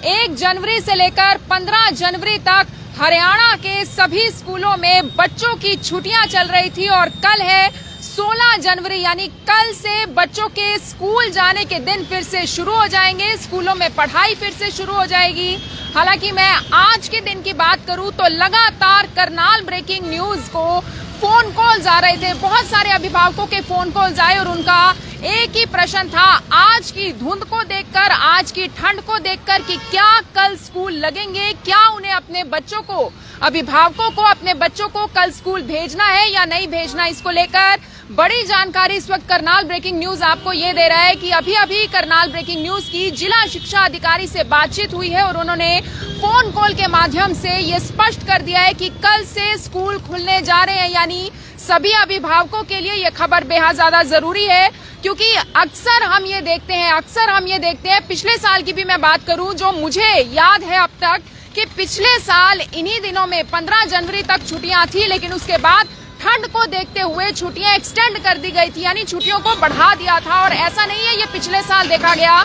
1 जनवरी से लेकर 15 जनवरी तक हरियाणा के सभी स्कूलों में बच्चों की छुट्टियां चल रही थी और कल है 16 जनवरी, यानी कल से बच्चों के स्कूल जाने के दिन फिर से शुरू हो जाएंगे। स्कूलों में पढ़ाई फिर से शुरू हो जाएगी। हालांकि मैं आज के दिन की बात करूं तो लगातार करनाल ब्रेकिंग न्यूज को फोन कॉल्स आ रहे थे। बहुत सारे अभिभावकों के फोन कॉल्स आए और उनका एक ही प्रश्न था, आज की धुंध को देखकर, आज की ठंड को देखकर कि क्या कल स्कूल लगेंगे, क्या उन्हें अपने बच्चों को, अभिभावकों को अपने बच्चों को कल स्कूल भेजना है या नहीं भेजना। इसको लेकर बड़ी जानकारी इस वक्त करनाल ब्रेकिंग न्यूज आपको ये दे रहा है कि अभी अभी करनाल ब्रेकिंग न्यूज की जिला शिक्षा अधिकारी से बातचीत हुई है और उन्होंने फोन कॉल के माध्यम से ये स्पष्ट कर दिया है कि कल से स्कूल खुलने जा रहे हैं। यानी सभी अभिभावकों के लिए ये खबर बेहद ज्यादा जरूरी है, क्योंकि अक्सर हम ये देखते हैं, पिछले साल की भी मैं बात करूं, जो मुझे याद है अब तक कि पिछले साल इन्हीं दिनों में 15 जनवरी तक छुट्टियां थी, लेकिन उसके बाद ठंड को देखते हुए छुट्टियां एक्सटेंड कर दी गई थी, यानी छुट्टियों को बढ़ा दिया था। और ऐसा नहीं है ये पिछले साल देखा गया,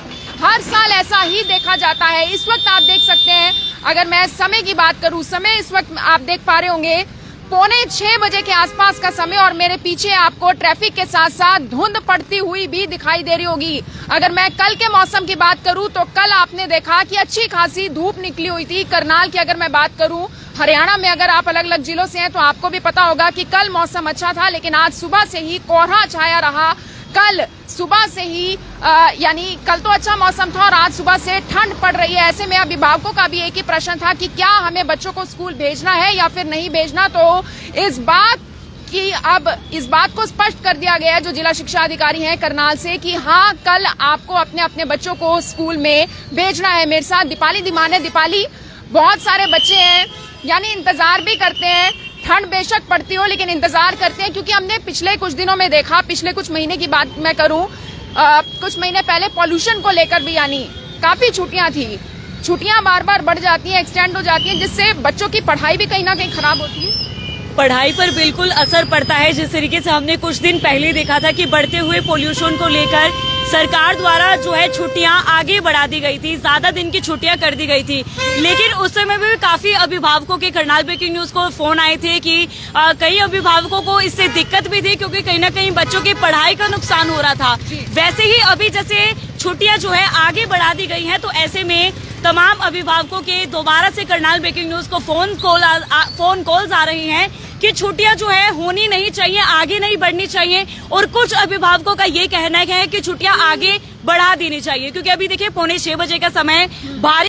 हर साल ऐसा ही देखा जाता है। इस वक्त आप देख सकते हैं, अगर मैं समय की बात करूं, समय इस वक्त आप देख पा रहे होंगे 5:45 बजे के आसपास का समय और मेरे पीछे आपको ट्रैफिक के साथ साथ धुंध पड़ती हुई भी दिखाई दे रही होगी। अगर मैं कल के मौसम की बात करूं तो कल आपने देखा कि अच्छी खासी धूप निकली हुई थी। करनाल की अगर मैं बात करूं, हरियाणा में अगर आप अलग अलग जिलों से हैं तो आपको भी पता होगा कि कल मौसम अच्छा था, लेकिन आज सुबह से ही कोहरा छाया रहा। कल सुबह से ही यानी कल तो अच्छा मौसम था और आज सुबह से ठंड पड़ रही है। ऐसे में अभिभावकों का भी एक ही प्रश्न था कि क्या हमें बच्चों को स्कूल भेजना है या फिर नहीं भेजना। तो इस बात को स्पष्ट कर दिया गया है जो जिला शिक्षा अधिकारी हैं करनाल से कि हाँ, कल आपको अपने अपने बच्चों को स्कूल में भेजना है। मेरे साथ दीपाली धीमान है। दीपाली, बहुत सारे बच्चे हैं, यानी इंतजार भी करते हैं, ठंड बेशक पड़ती हो लेकिन इंतजार करते हैं, क्योंकि हमने पिछले कुछ दिनों में देखा, पिछले कुछ महीने की बात मैं करूं, कुछ महीने पहले पॉल्यूशन को लेकर भी यानी काफी छुट्टियां थी। छुट्टियां बार बार बढ़ जाती हैं, एक्सटेंड हो जाती हैं, जिससे बच्चों की पढ़ाई भी कहीं ना कहीं खराब होती है। पढ़ाई पर बिल्कुल असर पड़ता है। जिस तरीके से हमने कुछ दिन पहले देखा था कि बढ़ते हुए पोल्यूशन को लेकर सरकार द्वारा जो है छुट्टियां आगे बढ़ा दी गई थी, ज्यादा दिन की छुट्टियां कर दी गई थी, लेकिन उस समय भी काफी अभिभावकों के करनाल ब्रेकिंग न्यूज को फोन आए थे कि कई अभिभावकों को इससे दिक्कत भी थी, क्योंकि कहीं ना कहीं बच्चों की पढ़ाई का नुकसान हो रहा था। वैसे ही अभी जैसे छुट्टियां जो है आगे बढ़ा दी गई हैं, तो ऐसे में तमाम अभिभावकों के दोबारा से करनाल ब्रेकिंग न्यूज को फोन कॉल्स आ रही हैं कि छुट्टियां जो है होनी नहीं चाहिए, आगे नहीं बढ़नी चाहिए। और कुछ अभिभावकों का ये कहना है कि छुट्टियां आगे बढ़ा देनी चाहिए, क्योंकि अभी देखिए 5:45 बजे का समय, भारी